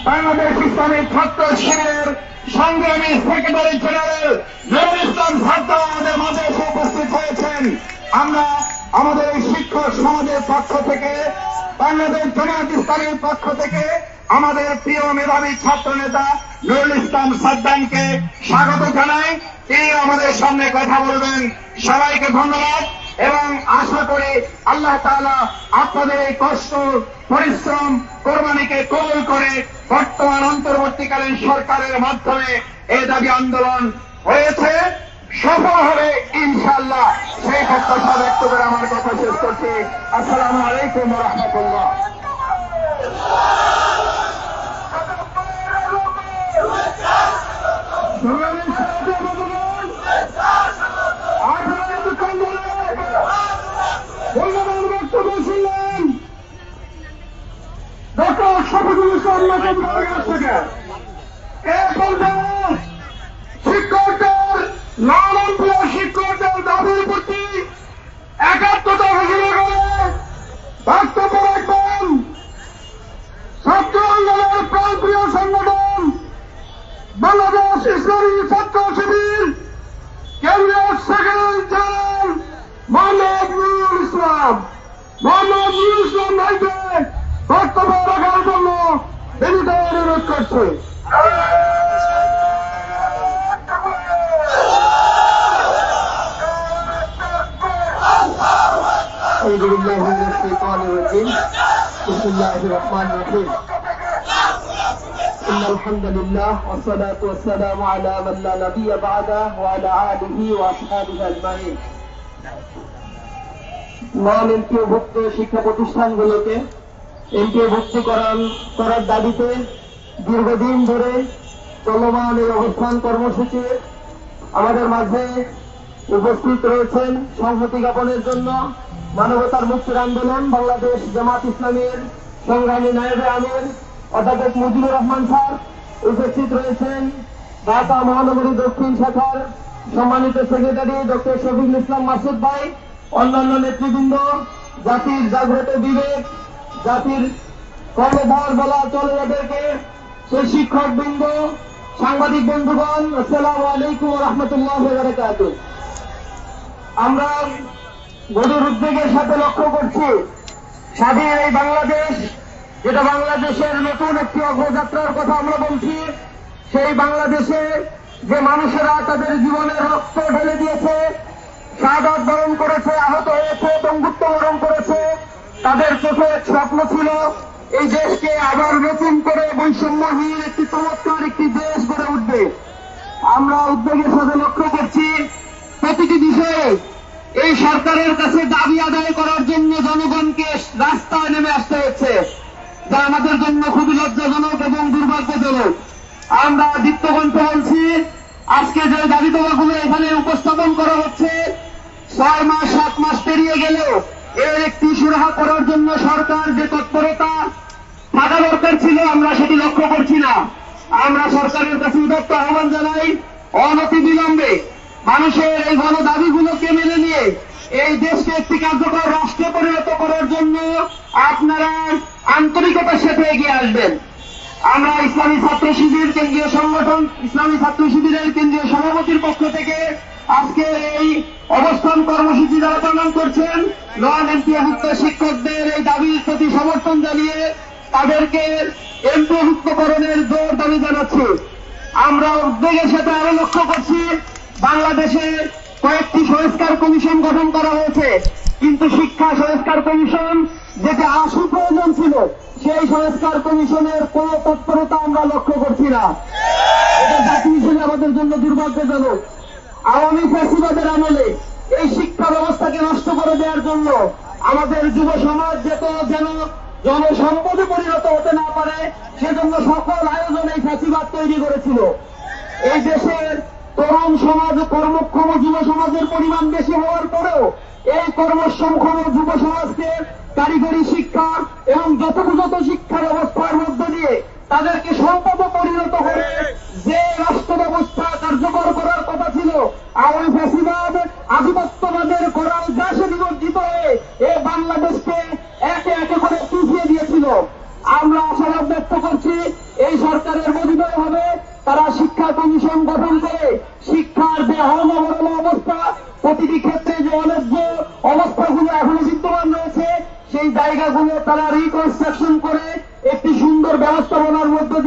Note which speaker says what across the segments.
Speaker 1: বাংলাদেশ ইসলামী ছাত্র শিবিরের সংগ্রামী সেক্রেটারি জেনারেল নুরুল ইসলাম সাদ্দাম আমাদের মাঝে এসে উপস্থিত হয়েছেন। আমরা আমাদের এই শিক্ষক সমাজের পক্ষ থেকে, বাংলাদেশ জামায়াত ইসলামীর পক্ষ থেকে আমাদের প্রিয় মেধাবী ছাত্র নেতা নুরুল ইসলাম সাদ্দামকে স্বাগত জানাই। তিনি আমাদের সামনে কথা বলবেন। সবাইকে ধন্যবাদ এবং আশা করি আল্লাহ তাআলা আপনাদের এই কষ্ট, পরিশ্রম, কোরবানিকে কবুল করে বর্তমান অন্তর্বর্তীকালীন সরকারের মাধ্যমে এই দাবি আন্দোলন হয়েছে সফল হবে ইনশাআল্লাহ। সেই প্রত্যাশা ব্যক্ত করে আমার কথা শেষ করছি। আসসালামু আলাইকুম ওয়া রাহমাতুল্লাহ। ডক্টর শফিকুল ইসলাম শিক্ষকদের নামপ্রিয় শিক্ষকদের দাবির প্রতি একাত্মতা ঘোষণা করে বক্তব্য রাখবেন ছাত্র আন্দোলনের প্রাণপ্রিয় সংগঠন বাংলাদেশ ইসলামী ছাত্র শিবির কেন্দ্রীয় সেক্রেটারি জেনারেল মোহাম্মদ নুরুল ইসলাম। মোহাম্মদ নুরুল ইসলাম ভাইকে বক্তব্য রাখার জন্য বিনীত অনুরোধ করছে। أعوذ بالله من الشيطان الرجيم بسم الله الرحمن الرحيم إن الحمد لله والصلاة والسلام على من لا نبي بعده وعلى آله وأصحابه أجمعين নন এমপিওভুক্ত শিক্ষা প্রতিষ্ঠানগুলোকে এমপিওভুক্তিকরণ করার দাবিতে দীর্ঘদিন ধরে চলমান এই অবস্থান কর্মসূচি আমাদের মাঝে উপস্থিত রয়েছেন সংহতি জ্ঞাপনের জন্য মানবতার মুক্তির আন্দোলন বাংলাদেশ জামাত ইসলামীর সংগ্রামী নায়েবে আমির অধ্যাপক মুজিবুর রহমান স্যার, উপস্থিত রয়েছেন ঢাকা মহানগরী দক্ষিণ শাখার সম্মানিত সেক্রেটারি ডক্টর শফিকুল ইসলাম মাসুদ ভাই, অন্যান্য নেতৃবৃন্দ, জাতির জাগ্রত বিবেক, জাতির কর্মভার বলা চলে যাদেরকে, সেই শিক্ষক বৃন্দ, সাংবাদিক বন্ধুগণ, আসসালামু আলাইকুম ওয়া রাহমাতুল্লাহি ওয়া বারাকাতুহু। আমরা গভীর উদ্বেগের সাথে লক্ষ্য করছি স্বাধীন এই বাংলাদেশ, যেটা বাংলাদেশের নতুন একটি অগ্রযাত্রার কথা আমরা বলছি, সেই বাংলাদেশে যে মানুষেরা তাদের জীবনের রক্ত ঢেলে দিয়েছে, শাহাদাত বরণ করেছে, আহত হয়েছে, বন্ধুত্ব বরণ করেছে, তাদের চোখে এক স্বপ্ন ছিল এই দেশকে আবার নতুন করে বৈষম্যহীন একটি চমৎকার একটি দেশ গড়ে উঠবে। আমরা উদ্বেগের সাথে লক্ষ্য করছি প্রতিটি বিষয়ে এই সরকারের কাছে দাবি আদায় করার জন্য জনগণকে রাস্তায় নেমে আসতে হচ্ছে, যা আমাদের জন্য খুবই লজ্জাজনক এবং দুর্ভাগ্যজনক। আমরা দীপ্তকণ্ঠে বলছি, আজকে যে দাবি দাবাগুলো এখানে উপস্থাপন করা হচ্ছে 6 মাস 7 মাস পেরিয়ে গেলেও এর একটি সুরাহা করার জন্য সরকার যে তৎপরতা থাকা দরকার ছিল আমরা সেটি লক্ষ্য করছি না। আমরা সরকারের কাছে উদাত্ত আহ্বান জানাই, অনতি বিলম্বে মানুষের এই গণ দাবিগুলোকে মেনে নিয়ে এই দেশকে একটি কার্যকর রাষ্ট্রে পরিণত করার জন্য আপনারা আন্তরিকতার সাথে এগিয়ে আসবেন। আমরা ইসলামী ছাত্র শিবির কেন্দ্রীয় সংগঠন, ইসলামী ছাত্র শিবিরের কেন্দ্রীয় সভাপতির পক্ষ থেকে আজকে এই অবস্থান কর্মসূচি যারা পালন করছেন নন এমপিওভুক্ত শিক্ষকদের এই দাবির প্রতি সমর্থন জানিয়ে তাদেরকে এমপিওভুক্তকরণের জোর দাবি জানাচ্ছি। আমরা উদ্বেগের সাথে আরো লক্ষ্য করছি বাংলাদেশে কয়েকটি সংস্কার কমিশন গঠন করা হয়েছে, কিন্তু শিক্ষা সংস্কার কমিশন যেটা আশু প্রয়োজন ছিল সেই সংস্কার কমিশনের কোন তৎপরতা আমরা লক্ষ্য করছি না। এটা জাতি হিসেবে আমাদের জন্য দুর্ভাগ্যজনক। আওয়ামী ফ্যাসিবাদের আমলে এই শিক্ষা ব্যবস্থাকে নষ্ট করে দেওয়ার জন্য আমাদের যুব সমাজ যেন জনসম্পদে পরিণত হতে না পারে সেজন্য সকল আয়োজন এই ফ্যাসিবাদ তৈরি করেছিল। এই দেশের তরুণ সমাজ ও কর্মক্ষম যুব সমাজের পরিমাণ বেশি হওয়ার পরেও এই কর্মক্ষম যুব সমাজকে কারিগরি শিক্ষা এবং যথাযথ শিক্ষা ব্যবস্থার মধ্য দিয়ে তাদেরকে সম্পদে পরিণত করে যে রাষ্ট্র ব্যবস্থা কার্যকর করার কথা ছিল, আওয়ামী ফ্যাসিবাদ আধিপত্যবাদের করাল গ্রাসে নিমজ্জিত হয়ে এই বাংলাদেশকে একে একে করে পিছিয়ে দিয়েছিল। আমরা আশাবাদ ব্যক্ত করছি এই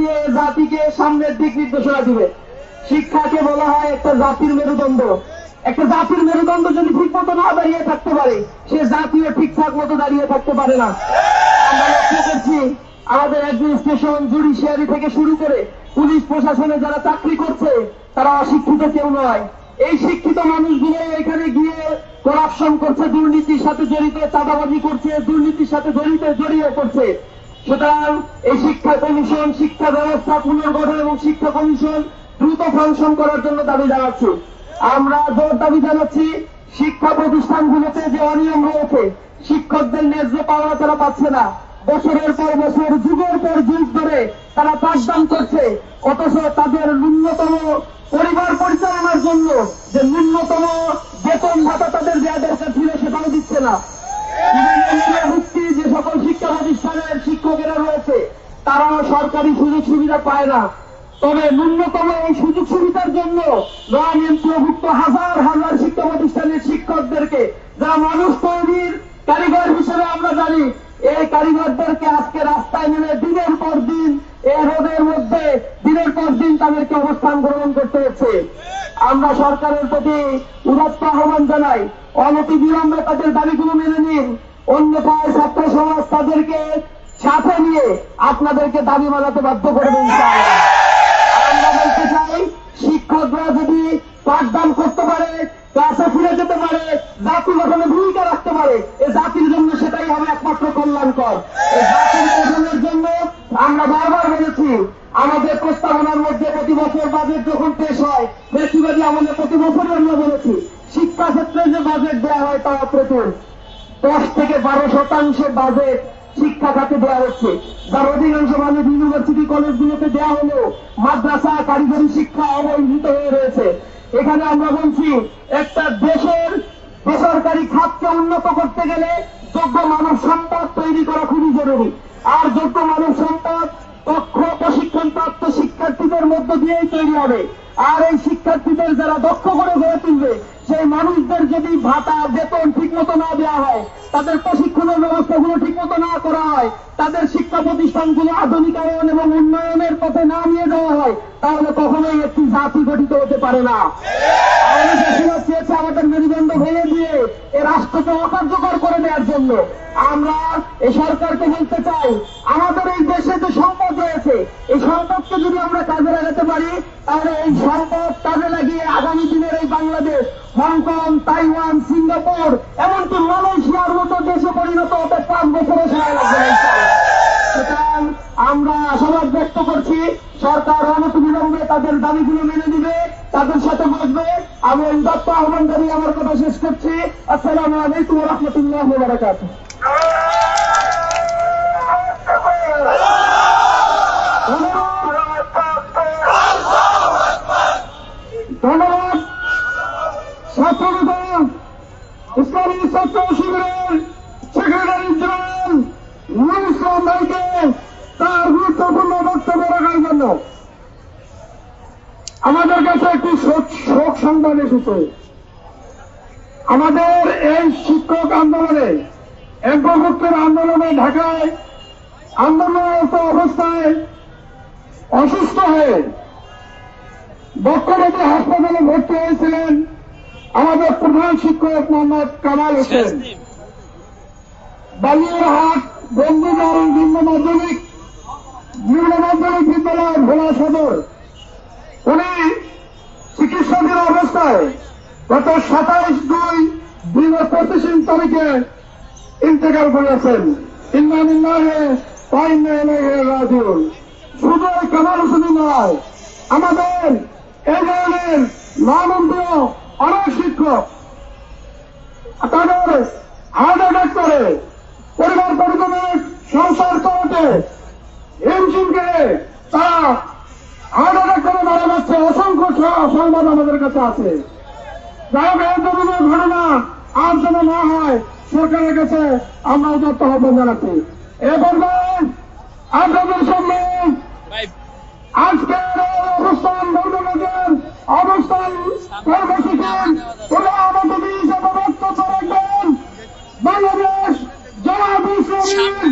Speaker 1: দিয়ে জাতিকে সামনের দিক নির্দেশনা দিবে। শিক্ষাকে বলা হয় একটা জাতির মেরুদণ্ড। একটা জাতির মেরুদণ্ড যদি ঠিক মতো না দাঁড়িয়ে থাকতে পারে, সে জাতিও ঠিকঠাক মতো দাঁড়িয়ে থাকতে পারে না। আমরা লক্ষ্য করছি আমাদের অ্যাডমিনিস্ট্রেশন, জুডিশিয়ারি থেকে শুরু করে পুলিশ প্রশাসনে যারা চাকরি করছে তারা অশিক্ষিত কেউ নয়। এই শিক্ষিত মানুষগুলো এখানে গিয়ে করাপশন করছে, দুর্নীতির সাথে জড়িত, চাঁদাবাজি করছে, দুর্নীতির সাথে জড়িয়ে করছে। সুতরাং এই শিক্ষা কমিশন, শিক্ষা ব্যবস্থা পুনর্গঠন এবং শিক্ষা কমিশন দ্রুত ফাংশন করার জন্য দাবি জানাচ্ছি। আমরা জোর দাবি জানাচ্ছি শিক্ষা প্রতিষ্ঠানগুলোতে যে অনিয়ম রয়েছে, শিক্ষকদের ন্যায্য পাওনা তারা পাচ্ছে না। বছরের পর বছর, যুগের পর যুগ ধরে তারা পাঠদান করছে, অথচ তাদের ন্যূনতম পরিবার পরিচালনার জন্য যে ন্যূনতম বেতন ভাতা তাদের দেওয়া দরকার ছিল সেটাও দিচ্ছে না। মুক্তি যে সকল শিক্ষা প্রতিষ্ঠানের শিক্ষকেরা রয়েছে তারাও সরকারি সুযোগ সুবিধা পায় না। তবে ন্যূনতম এই সুযোগ সুবিধার জন্য নন এমপিওভুক্ত হাজার হাজার শিক্ষা প্রতিষ্ঠানের শিক্ষকদেরকে, যারা মানুষ তৈরির কারিগর হিসেবে আমরা জানি, এই কারিগরদেরকে আজকে রাস্তায় নেমে দিনের পর দিন এই রোদের মধ্যে দিনের পর দিন তাদেরকে অবস্থান গ্রহণ করতে হচ্ছে। আমরা সরকারের প্রতি উদাত্ত আহ্বান জানাই, অনতি বিলম্বে তাদের দাবিগুলো মেনে নিন, অন্যথায় ছাত্র সমাজ তাদেরকে সাথে নিয়ে আপনাদেরকে দাবি মানাতে বাধ্য করবেন। আমরা বলতে চাই, শিক্ষকরা যদি পাঠদান করতে পারে, ক্লাসে ফিরে যেতে পারে, জাতি গঠনে ভূমিকা রাখতে পারে, এই জাতির জন্য সেটাই হবে একমাত্র কল্যাণকর। এই জাতির গঠনের জন্য আমরা বারবার বলেছি, আমাদের প্রস্তাবনার মধ্যে প্রতি বছর বাজেট যখন পেশ হয়, বেশিরভাগই আমাদের প্রতি বছরই আমরা বলেছি শিক্ষা ক্ষেত্রে যে বাজেট দেওয়া হয় তা প্রচুর। 10 থেকে 12% বাজেট শিক্ষা খাতে দেওয়া হচ্ছে, যার অধিকাংশ মানুষ ইউনিভার্সিটি কলেজগুলোতে দেওয়া হলেও মাদ্রাসা, কারিগরি শিক্ষা অবহেলিত হয়ে রয়েছে। এখানে আমরা বলছি, একটা দেশের বেসরকারি খাতকে উন্নত করতে গেলে যোগ্য মানব সম্পদ তৈরি করা খুবই জরুরি। আর যোগ্য মানব সম্পদ দক্ষ প্রশিক্ষণপ্রাপ্ত শিক্ষার্থীদের মধ্য দিয়েই তৈরি হবে। আর এই শিক্ষার্থীদের যারা দক্ষ করে গড়ে তুলবে, সেই মানুষদের যদি ভাতা, বেতন ঠিক মতো না দেওয়া হয়, তাদের প্রশিক্ষণের ব্যবস্থাগুলো ঠিক মতো না করা হয়, তাদের শিক্ষা প্রতিষ্ঠানগুলো আধুনিকায়ন এবং উন্নয়নের পথে না নিয়ে যাওয়া হয়, তাহলে কখনোই একটি জাতি গঠিত হতে পারে না। চেয়েছে আমাদের মেরুদণ্ড ভেঙে দিয়ে এ রাষ্ট্রকে অকার্যকর করে দেওয়ার জন্য। আমরা এই সরকারকে বলতে চাই, আমাদের এই দেশে যে সম্পদ রয়েছে, এই সম্পদকে যদি আমরা কাজে লাগাতে পারি, তাহলে এই সম্পদ কাজে লাগিয়ে আগামী দিনের এই বাংলাদেশ হংকং, তাইওয়ান, সিঙ্গাপুর, এমনকি মালয়েশিয়ার মতো দেশে পরিণত হতে 5 বছরের সময় লাগবে। সুতরাং আমরা আশাবাদ ব্যক্ত করছি, সরকার অনতিবিলম্বে তাদের দাবিগুলো মেনে দিবে, তাদের সাথে বসবে। আমি এই দত্ত আহ্বান জানিয়ে আমার কথা শেষ করছি। আসসালামু আলাইকুম ওয়া রাহমাতুল্লাহি ওয়া বারাকাতুহু। ধন্যবাদ। ছাত্রনেতা ইসলামী ছাত্র শিবিরের সেক্রেটারি জেনারেল নুরুল ইসলাম ভাইকে তার গুরুত্বপূর্ণ বক্তব্য রাখার জন্য আমাদের কাছে একটি শোক সংবাদ এসেছে। আমাদের এই শিক্ষক আন্দোলনে, এমপিওভুক্তের আন্দোলনে ঢাকায় আন্দোলনরত অবস্থায় অসুস্থ হয়ে বক্ষব্যাধি হাসপাতালে ভর্তি হয়েছিলেন আমাদের প্রধান শিক্ষক মোহাম্মদ কামাল হোসেন। বালিয়ারহাট বন্ধুদল নিম্ন মাধ্যমিক বিদ্যালয় ভোলা সদর, উনি চিকিৎসাধীন অবস্থায় গত 27/2/2025 তারিখে ইন্তেকাল করেছেন। ইন্না লিল্লাহি ওয়া ইন্না ইলাইহি রাজিউন। শুধু এই কামাল হোসেনই নয়, আমাদের এই ধরনের নামন্ত্রীয় অনেক শিক্ষক তাদের হার্ট অ্যাটাক করে, পরিবার পরিজনের সংসার চালাতে হিমশিমকে তারা হার্ট অ্যাটাক করে মারা যাচ্ছে। অসংখ্য সংবাদ আমাদের কাছে আছে। যাই হোক, এই ধরনের ঘটনা আর যেন না হয় সরকারের কাছে আমরা উদাত্ত আহ্বান জানাচ্ছি। এ পর্যায়ে আপনাদের সামনে আজকের অবস্থান বন্ধুদের অবস্থান কর্মসূচি আমাদের হিসেবে বক্তব্য রাখবেন বাংলাদেশ জামায়াত ইসলামী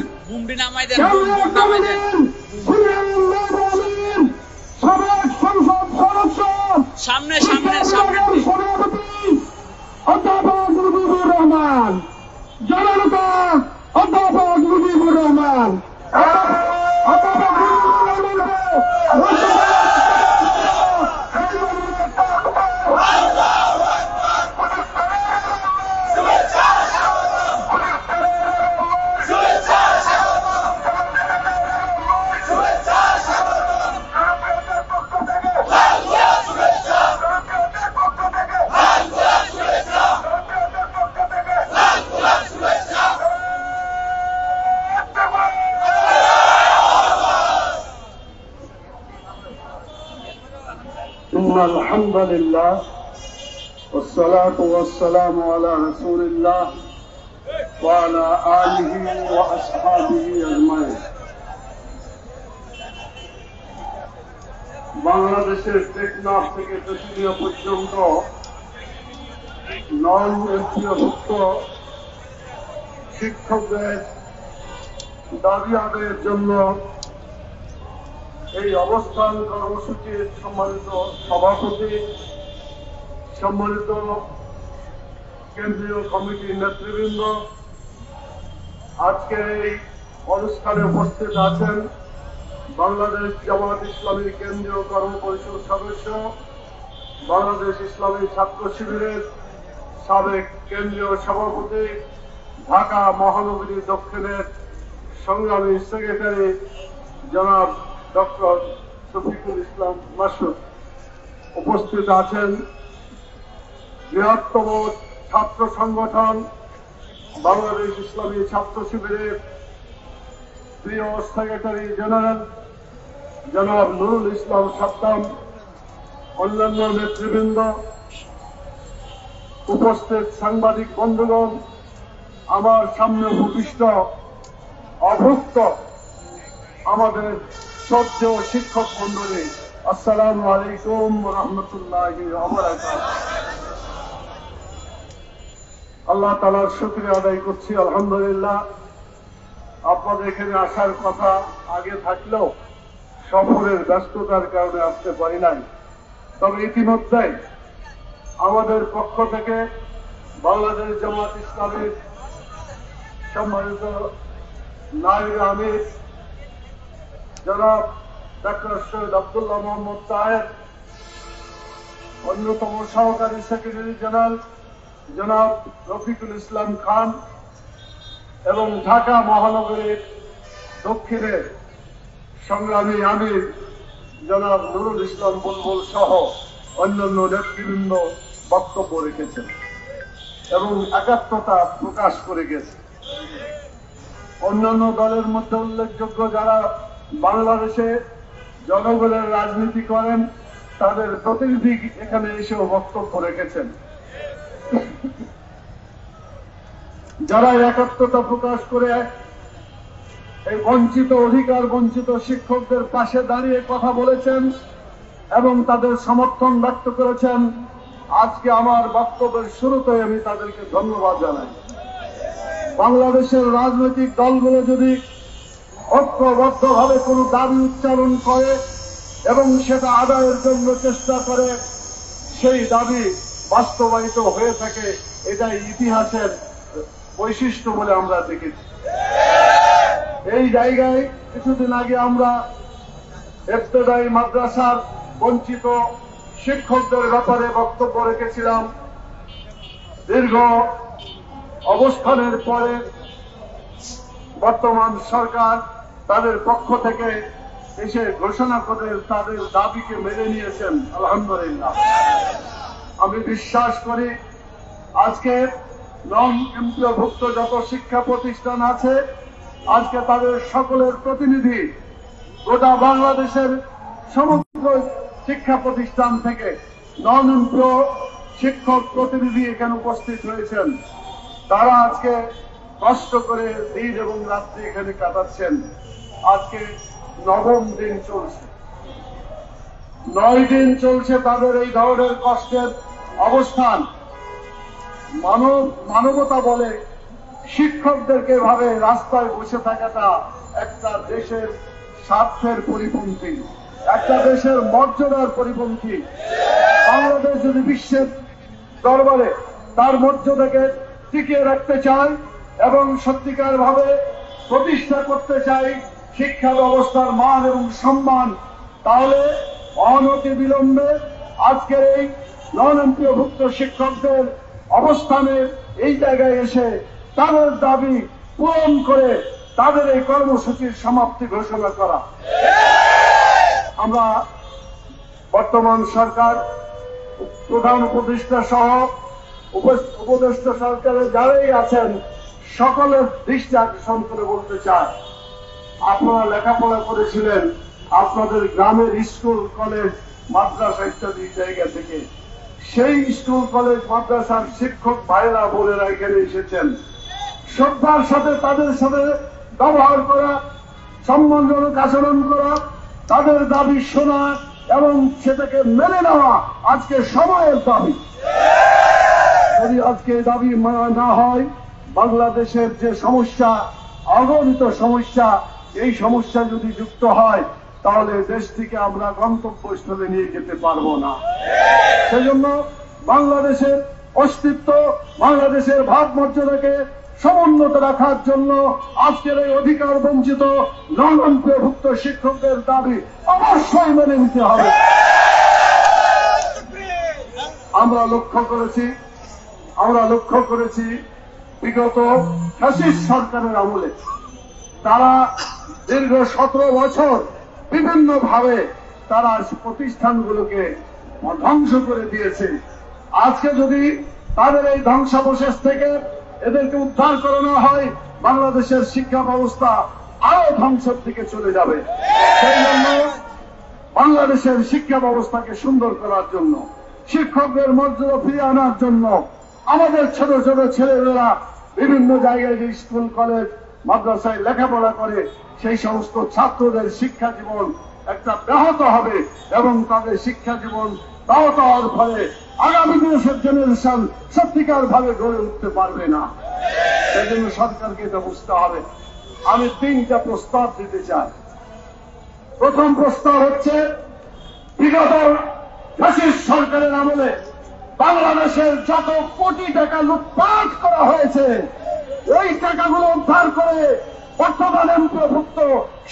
Speaker 2: إن الحمد لله والصلاة والسلام على رسول الله وعلى آله وأصحابه أجمعين। বাংলাদেশের টেকনাফ থেকে তেঁতুলিয়া পর্যন্ত নন এমপিওভুক্ত শিক্ষকদের দাবি আদায়ের জন্য এই অবস্থান কর্মসূচির সম্মানিত সভাপতি, সম্মানিত কেন্দ্রীয় কমিটির নেতৃবৃন্দ, আজকের এই অনুষ্ঠানে উপস্থিত আছেন বাংলাদেশ জামাত ইসলামী কেন্দ্রীয় কর্ম পরিষদ সদস্য, বাংলাদেশ ইসলামী ছাত্র শিবিরের সাবেক কেন্দ্রীয় সভাপতি, ঢাকা মহানগরী দক্ষিণের সংগ্রামী সেক্রেটারি জনাব ডক্টর শফিকুল ইসলাম মাসুদ, উপস্থিত আছেন বৃহত্তম ছাত্র সংগঠন বাংলাদেশ ইসলামী ছাত্র শিবিরের প্রিয় সেক্রেটারি জেনারেল জনাব নুরুল ইসলাম সাদ্দাম, অন্যান্য নেতৃবৃন্দ, উপস্থিত সাংবাদিক বন্ধুগণ, আমার সামনে উপবিষ্ট অভুক্ত আমাদের শ্রদ্ধেয় শিক্ষক মন্ডলী, আসসালামু আলাইকুম রহমতুল্লাহি ওয়া বারাকাতুহু। আল্লাহ তাআলার শুকরিয়া আদায় করছি, আলহামদুলিল্লাহ। আপনাদের এখানে আসার কথা আগে থাকলেও সফরের ব্যস্ততার কারণে আসতে পারি নাই। তবে ইতিমধ্যে আমাদের পক্ষ থেকে বাংলাদেশ জামাত ইসলামীর সম্মানিত নায়েবে আমির জনাব ডক্টর সৈয়দ আব্দুল্লাহ মোহাম্মদ তাহের, অন্যতম সহকারী সেক্রেটারি জেনারেল জনাব রফিকুল ইসলাম খান এবং ঢাকা মহানগরীর দক্ষিণের সংগ্রামী আমির জনাব নুরুল ইসলাম বুলবুল সহ অন্যান্য নেতৃবৃন্দ বক্তব্য রেখেছেন এবং একাত্মতা প্রকাশ করে গেছে। অন্যান্য দলের মধ্যে উল্লেখযোগ্য যারা বাংলাদেশে জনগণের রাজনীতি করেন তাদের প্রতিনিধি এখানে এসেও বক্তব্য রেখেছেন। যারা একাত্মতা প্রকাশ করে এই বঞ্চিত অধিকার বঞ্চিত শিক্ষকদের পাশে দাঁড়িয়ে কথা বলেছেন এবং তাদের সমর্থন ব্যক্ত করেছেন, আজকে আমার বক্তব্যের শুরুতে আমি তাদেরকে ধন্যবাদ জানাই। বাংলাদেশের রাজনৈতিক দলগুলো যদি ঐক্যবদ্ধভাবে কোনো দাবি উচ্চারণ করে এবং সেটা আদায়ের জন্য চেষ্টা করে, সেই দাবি বাস্তবায়িত হয়ে থাকে, এটাই ইতিহাসের বৈশিষ্ট্য বলে আমরা দেখেছি। এই জায়গায় কিছুদিন আগে আমরা ইবতেদায়ী মাদ্রাসার বঞ্চিত শিক্ষকদের ব্যাপারে বক্তব্য রেখেছিলাম। দীর্ঘ অবস্থানের পরে বর্তমান সরকার তাদের পক্ষ থেকে এসে ঘোষণা করে তাদের দাবিকে মেনে নিয়েছেন, আলহামদুলিল্লাহ। আমি বিশ্বাস করি আজকে নন এমপিওভুক্ত যত শিক্ষা প্রতিষ্ঠান আছে, আজকে তাদের সকলের প্রতিনিধি গোটা বাংলাদেশের সমগ্র শিক্ষা প্রতিষ্ঠান থেকে নন এমপিও শিক্ষক প্রতিনিধি এখানে উপস্থিত হয়েছেন। তারা আজকে কষ্ট করে দিন এবং রাত্রি এখানে কাটাচ্ছেন। আজকে 9ম দিন চলছে, 9 দিন চলছে তাদের এই ধরনের কষ্টের অবস্থান। মানবতা বলে শিক্ষকদেরকে ভাবে রাস্তায় বসে থাকাটা একটা দেশের স্বার্থের পরিপন্থী, একটা দেশের মর্যাদার পরিপন্থী। বাংলাদেশ যদি বিশ্বের দরবারে তার মর্যাদাকে টিকিয়ে রাখতে চায় এবং সত্যিকার ভাবে প্রতিষ্ঠা করতে চায় শিক্ষা ব্যবস্থার মান এবং সম্মান, তাহলে অনতি বিলম্বে আজকের এই নন এমপিওভুক্ত শিক্ষকদের অবস্থানের এই জায়গায় এসে তাদের দাবি পূরণ করে তাদের এই কর্মসূচির সমাপ্তি ঘোষণা করা। আমরা বর্তমান সরকার, প্রধান উপদেষ্টা সহ উপদেষ্টা সরকারের যারাই আছেন সকলের দৃষ্টি আকর্ষণ করে বলতে চায়, আপনারা লেখাপড়া করেছিলেন, আপনাদের গ্রামের স্কুল কলেজ মাদ্রাসা ইত্যাদি জায়গা থেকে। সেই স্কুল কলেজ মাদ্রাসার শিক্ষক ভাইরা বোনেরা এখানে এসেছেন। শ্রদ্ধার সাথে তাদের সাথে ব্যবহার করা, সম্মানজনক আচরণ করা, তাদের দাবি শোনা এবং সেটাকে মেনে নেওয়া আজকে সময়ের দাবি। যদি আজকে দাবি মানা না হয়, বাংলাদেশের যে সমস্যা, অগণিত সমস্যা, এই সমস্যা যদি যুক্ত হয় তাহলে দেশটিকে আমরা গন্তব্যস্থলে নিয়ে যেতে পারবো না। সেজন্য বাংলাদেশের অস্তিত্ব, বাংলাদেশের ভাবমর্যাদাকে সমুন্নত রাখার জন্য আজকের এই অধিকার বঞ্চিত নন-অন্তর্ভুক্ত শিক্ষকদের দাবি অবশ্যই মেনে নিতে হবে। আমরা লক্ষ্য করেছি বিগত ফ্যাসিস্ট সরকারের আমলে তারা দীর্ঘ 17 বছর বিভিন্ন ভাবে তারা প্রতিষ্ঠানগুলোকে ধ্বংস করে দিয়েছে। আজকে যদি তাদের এই ধ্বংসাবশেষ থেকে এদেরকে উদ্ধার করানো হয়, বাংলাদেশের শিক্ষা ব্যবস্থা আরো ধ্বংসের দিকে চলে যাবে। সেই জন্য বাংলাদেশের শিক্ষা ব্যবস্থাকে সুন্দর করার জন্য, শিক্ষকদের মর্যাদা ফিরিয়ে আনার জন্য, আমাদের ছোট ছোট ছেলেমেয়েরা বিভিন্ন জায়গায় যে স্কুল কলেজ মাদ্রাসায় লেখাপড়া করে সেই সমস্ত ছাত্রদের শিক্ষা জীবন একটা ব্যাহত হবে এবং তাদের শিক্ষা জীবন ব্যাহত হওয়ার ফলে আগামী দেশের জেনারেশন সত্যিকার ভাবে গড়ে উঠতে পারবে না। সেই জন্য সরকারকে এটা বুঝতে হবে। আমি 3টা প্রস্তাব দিতে চাই। প্রথম প্রস্তাব হচ্ছে, বিগত ফ্যাসিস্ট সরকারের আমলে বাংলাদেশের যত কোটি টাকা লুটপাট করা হয়েছে, ওই টাকাগুলো উদ্ধার করে বর্তমান অন্তর্ভুক্ত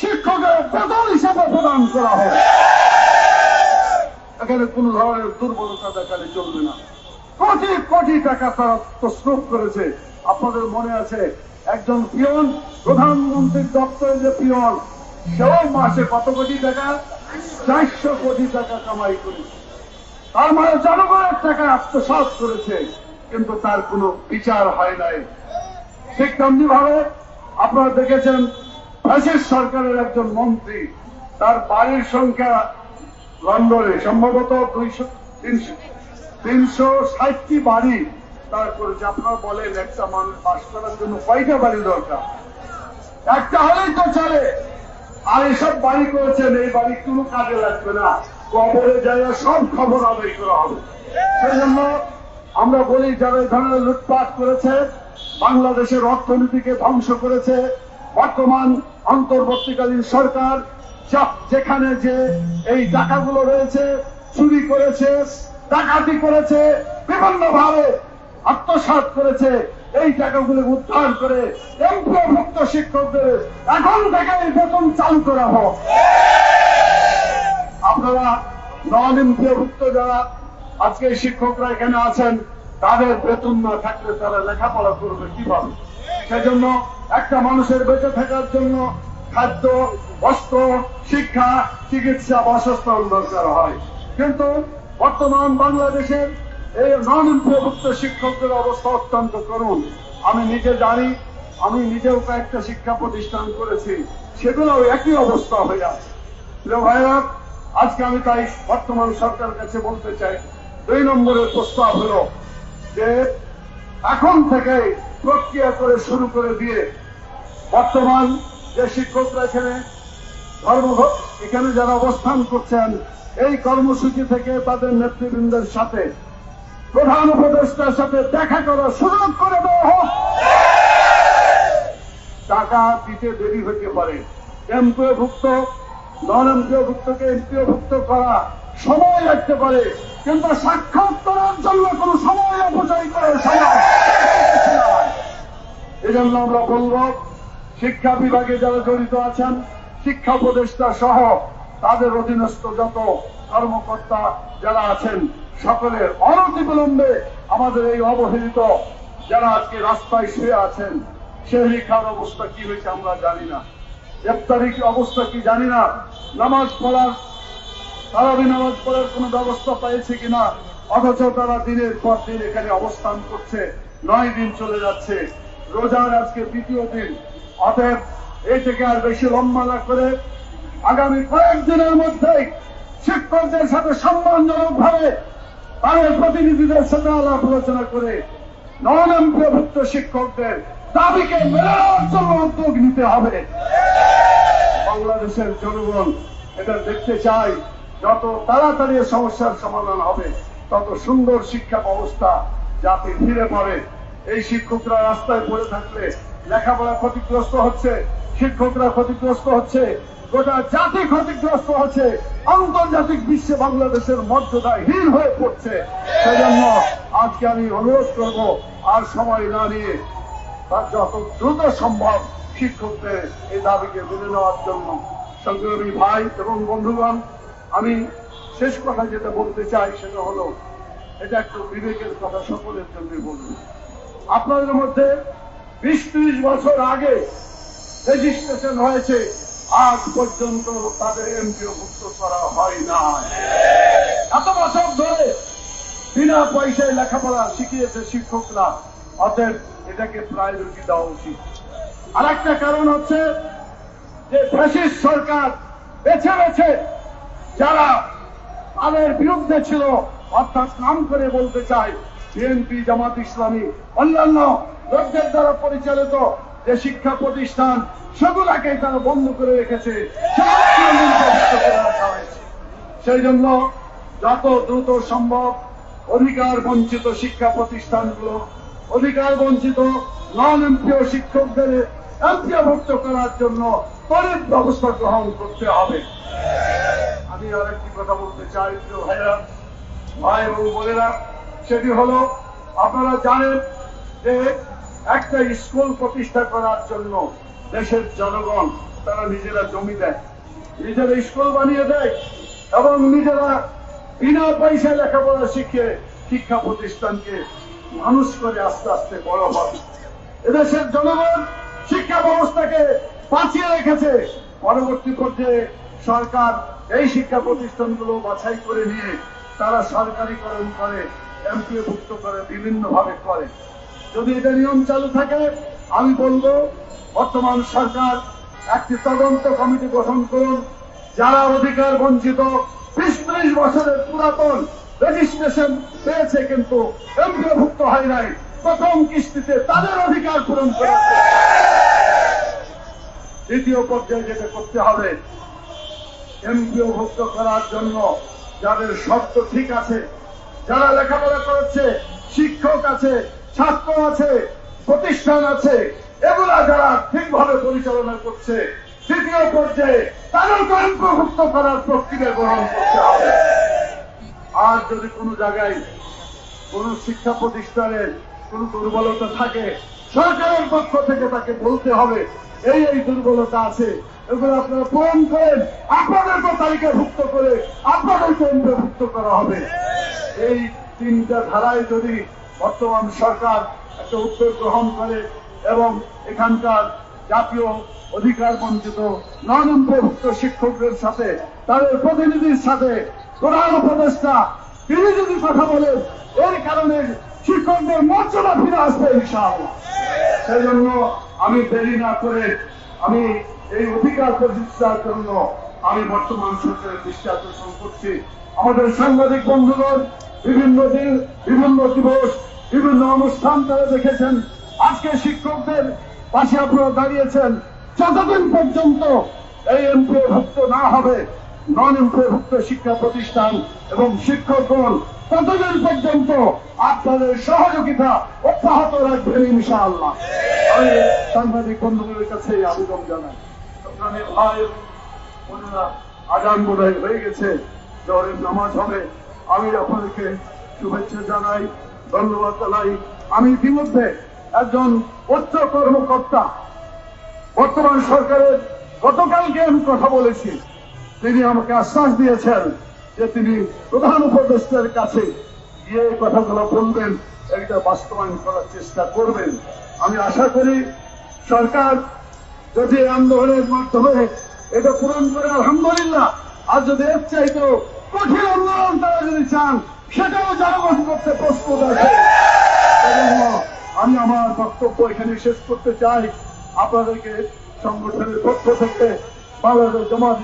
Speaker 2: শিক্ষকের বেতন হিসেবে প্রদান করা হবে। এখানে কোন ধরনের দুর্বলতা দেখালে চলবে না। কোটি কোটি টাকা তারা তসরুপ করেছে। আপনাদের মনে আছে, একজন পিয়ন, প্রধানমন্ত্রীর দপ্তরে যে পিয়ন, সেও মাসে কত কোটি টাকা? 400 কোটি টাকা কামাই করেছে। তার মানে জনগণের টাকা আত্মসাৎ করেছে, কিন্তু তার কোনো বিচার হয় নাই। ঠিক তেমনি ভাবে আপনারা দেখেছেন, ফ্যাসিস্ট সরকারের একজন মন্ত্রী, তার বাড়ির সংখ্যা লন্ডনে সম্ভবত 360টি বাড়ি তার করেছে। আপনারা বলেন, একটা মানুষ বাস করার জন্য কয়টা বাড়ি দরকার? একটা হলেই তো চলে। আর এসব বাড়ি করেছেন, এই বাড়ি কোনো কাজে লাগবে না, কবরে জায়গা সব খবর আদায় করা হবে। সেই জন্য আমরা বলি, যারা এই ধরনের লুটপাট করেছে, বাংলাদেশের অর্থনীতিকে ধ্বংস করেছে, বর্তমান অন্তর্বর্তীকালীন সরকার যেখানে যে এই টাকাগুলো রয়েছে, চুরি করেছে, ডাকাতি করেছে, বিভিন্ন ভাবে আত্মসাৎ করেছে, এই টাকাগুলো উদ্ধার করে এমপিওভুক্ত শিক্ষকদের এখন থেকে বেতন চালু করা হোক। আপনারা নন এমপিওভুক্ত যারা আজকে শিক্ষকরা এখানে আছেন, তাদের বেতন না থাকলে তারা লেখাপড়া করবে কিভাবে? সেজন্য একটা মানুষের বেঁচে থাকার জন্য খাদ্য, বস্ত্র, শিক্ষা, চিকিৎসা, বাসস্থান দরকার হয়। কিন্তু বর্তমান বাংলাদেশের এই নন এমপিওভুক্ত শিক্ষকদের অবস্থা অত্যন্ত করুণ। আমি নিজে জানি, আমি নিজেও কয়েকটা শিক্ষা প্রতিষ্ঠান করেছি, সেগুলোও একই অবস্থা হয়ে আছে। ভাইরা, আজকে আমি তাই বর্তমান সরকারের কাছে বলতে চাই, 2 নম্বরের প্রস্তাব হলো যে এখন থেকে প্রক্রিয়া করে শুরু করে দিয়ে বর্তমান যে শিক্ষকরা এখানে যারা অবস্থান করছেন, এই কর্মসূচি থেকে তাদের নেতৃবৃন্দের সাথে, প্রধান উপদেষ্টার সাথে দেখা করার সুযোগ করে দেওয়া হোক। টাকা দিতে দেরি হতে পারে, এমপিওভুক্ত নন এমপিওভুক্তকে এমপিওভুক্ত করা সময় লাগতে পারে, কিন্তু সাক্ষাৎকারের জন্য কোন সময় অপচয় করার সময়। এই জন্য আমরা বলব, শিক্ষা বিভাগে যারা জড়িত আছেন, শিক্ষা উপদেষ্টা সহ তাদের অধীনস্থ যত কর্মকর্তা যারা আছেন, সকলের অনতিবিলম্বে আমাদের এই অবহেলিত যারা আজকে রাস্তায় শুয়ে আছেন, সেহরি খাওয়ার অবস্থা কি হয়েছে আমরা জানি না, ইফতারি অবস্থা কি জানি না, নামাজ পড়ার, তারাবি নামাজ পড়ার কোন ব্যবস্থা পেয়েছে কিনা, অথচ তারা দিনের পর দিন এখানে অবস্থান করছে। 9 দিন চলে যাচ্ছে, রোজার আজকে 2য় দিন। অতএব এই থেকে আর বেশি লম্বা না করে আগামী কয়েকদিনের মধ্যেই শিক্ষকদের সাথে সম্মানজনক ভাবে তাদের প্রতিনিধিদের সাথে আলাপ আলোচনা করে নন এমপিওভুক্ত শিক্ষকদের দাবিকে মেনে নেওয়ার জন্য উদ্যোগ নিতে হবে। বাংলাদেশের জনগণ এটা দেখতে চাই, যত তাড়াতাড়ি সমস্যার সমাধান হবে তত সুন্দর শিক্ষা ব্যবস্থা জাতি ফিরে পড়ে। এই শিক্ষকরা রাস্তায় পড়ে থাকলে লেখাপড়া ক্ষতিগ্রস্ত হচ্ছে, শিক্ষকরা ক্ষতিগ্রস্ত হচ্ছে, গোটা জাতি ক্ষতিগ্রস্ত হচ্ছে, আন্তর্জাতিক বিশ্বে বাংলাদেশের মর্যাদাহীন হয়ে পড়ছে। সেজন্য আজকে আমি অনুরোধ করব, আর সময় না নিয়ে তার যত দ্রুত সম্ভব শিক্ষকদের এই দাবিকে মেনে নেওয়ার জন্য। সংগ্রামী ভাই এবং বন্ধুগণ, আমি শেষ কথা যেটা বলতে চাই সেটা হলো, এটা একটু বিবেকের কথা সকলের জন্য বলবো। আপনাদের মধ্যে 20-30 বছর আগে রেজিস্ট্রেশন হয়েছে, আজ পর্যন্ত তাদের এমপিওভুক্ত করা হয় না। এত বছর ধরে বিনা পয়সায় লেখাপড়া শিখিয়েছে শিক্ষকরা, অতএব এটাকে প্রায়োরিটি দেওয়া উচিত। আর একটা কারণ হচ্ছে যে ফ্যাসিস্ট সরকার বেছে বেছে যারা তাদের বিরুদ্ধে ছিল, অর্থাৎ নাম করে বলতে চাই বিএনপি, জামাত ইসলামী, অন্যান্য লোকদের দ্বারা পরিচালিত যে শিক্ষা প্রতিষ্ঠান, সেগুলাকে তারা বন্ধ করে রেখেছে, সেই জন্য যত দ্রুত সম্ভব অধিকার বঞ্চিত শিক্ষা প্রতিষ্ঠানগুলো, অধিকার বঞ্চিত নন এমপিও শিক্ষকদের এমপিওভুক্ত করার জন্য ত্বরিত ব্যবস্থা গ্রহণ করতে হবে। আমি আরেকটি কথা বলতে চাই, প্রিয় ভাইরা, ভাই এবং বোনেরা, সেটি হলো, আপনারা জানেন যে একটা স্কুল প্রতিষ্ঠা করার জন্য দেশের জনগণ তারা নিজেরা জমি দেয়, নিজেরা স্কুল বানিয়ে দেয় এবং নিজেরা বিনা পয়সায় লেখাপড়া শিখে শিক্ষা প্রতিষ্ঠানকে মানুষ করে আস্তে আস্তে বড় হয়। এদেশের জনগণ শিক্ষা ব্যবস্থাকে বাঁচিয়ে রেখেছে। পরবর্তী পর্যায়ে সরকার এই শিক্ষা প্রতিষ্ঠানগুলো বাছাই করে নিয়ে তারা সরকারিকরণ করে, এমপিওভুক্ত করে, বিভিন্ন ভাবে করে। যদি এটা নিয়ম চালু থাকে, আমি বলবো বর্তমান সরকার একটি তদন্ত কমিটি গঠন করুন, যারা অধিকার বঞ্চিত 20-30 বছরের পুরাতন রেজিস্ট্রেশন পেয়েছে কিন্তু এমপিওভুক্ত হয় নাই, প্রথম কিস্তিতে তাদের অধিকার পূরণ করে। দ্বিতীয় পর্যায়ে যেটা করতে হবে, এমপিওভুক্ত করার জন্য যাদের শর্ত ঠিক আছে, যারা লেখাপড়া করেছে, শিক্ষক আছে, ছাত্র আছে, প্রতিষ্ঠান আছে, এগুলা যারা ঠিকভাবে পরিচালনা করছে, তৃতীয় পর্যায়ে তাদেরকে এমপিওভুক্ত করার প্রক্রিয়া গ্রহণ করতে হবে। আর যদি কোনো জায়গায় কোন শিক্ষা প্রতিষ্ঠানের কোন দুর্বলতা থাকে, সরকারের পক্ষ থেকে তাকে বলতে হবে এই দুর্বলতা আছে, এগুলো আপনারা পূরণ করেন, আপনাদেরকে তালিকাভুক্ত করে আপনাদেরকে এমপিওভুক্ত করা হবে। এই তিনটা ধারায় যদি বর্তমান সরকার একটা উদ্যোগ গ্রহণ করে এবং এখানকার জাতীয় অধিকার বঞ্চিত নন এমপিওভুক্ত শিক্ষকদের সাথে, তাদের প্রতিনিধির সাথে প্রধান উপদেষ্টা তিনি যদি কথা বলেন, এর কারণে শিক্ষকদের মর্যাদা ফিরে আসবে ইনশাআল্লাহ। সেই জন্য আমি দেরি না করে আমি এই অধিকার প্রতিষ্ঠার জন্য আমি বর্তমান সরকারের দৃষ্টি আকর্ষণ করছি। আমাদের সাংবাদিক বন্ধুগণ বিভিন্ন দিন, বিভিন্ন দিবস, বিভিন্ন অনুষ্ঠান তারা দেখেছেন। আজকে শিক্ষকদের পাশে আপনারা দাঁড়িয়েছেন। যতদিন পর্যন্ত এই এমপিওভুক্ত না হবে নন এমপিওভুক্ত শিক্ষা প্রতিষ্ঠান এবং শিক্ষকগণ, ততদিন পর্যন্ত আপনাদের সহযোগিতা অব্যাহত রাখবেন ইনশাআল্লাহ। আমি সাংবাদিক বন্ধুদের কাছে আবেদন জানাই, আপনাদের ভাই বোনেরা, আজান বোধহয় হয়ে গেছে, জোহরের নামাজ হবে। আমি আপনাদেরকে শুভেচ্ছা জানাই, ধন্যবাদ জানাই। আমি ইতিমধ্যে একজন উচ্চ কর্মকর্তা বর্তমান সরকারের গতকালকে আমি কথা বলেছি, তিনি আমাকে আশ্বাস দিয়েছেন যে তিনি প্রধান উপদেষ্টার কাছে গিয়ে এই কথাগুলো বলবেন, এটা বাস্তবায়ন করার চেষ্টা করবেন। আমি আশা করি সরকার যদি আন্দোলনের মাধ্যমে এটা পূরণ করে আলহামদুলিল্লাহ, আর যদি এর চাইতেও কঠিন আন্দোলন তারা যদি চান, সেটাও জনগণ করতে প্রস্তুত আছে। আমি আমার বক্তব্য এখানে শেষ করতে চাই। আপনাদেরকে সংগঠনের পক্ষ থেকে বাংলাদেশ জামাত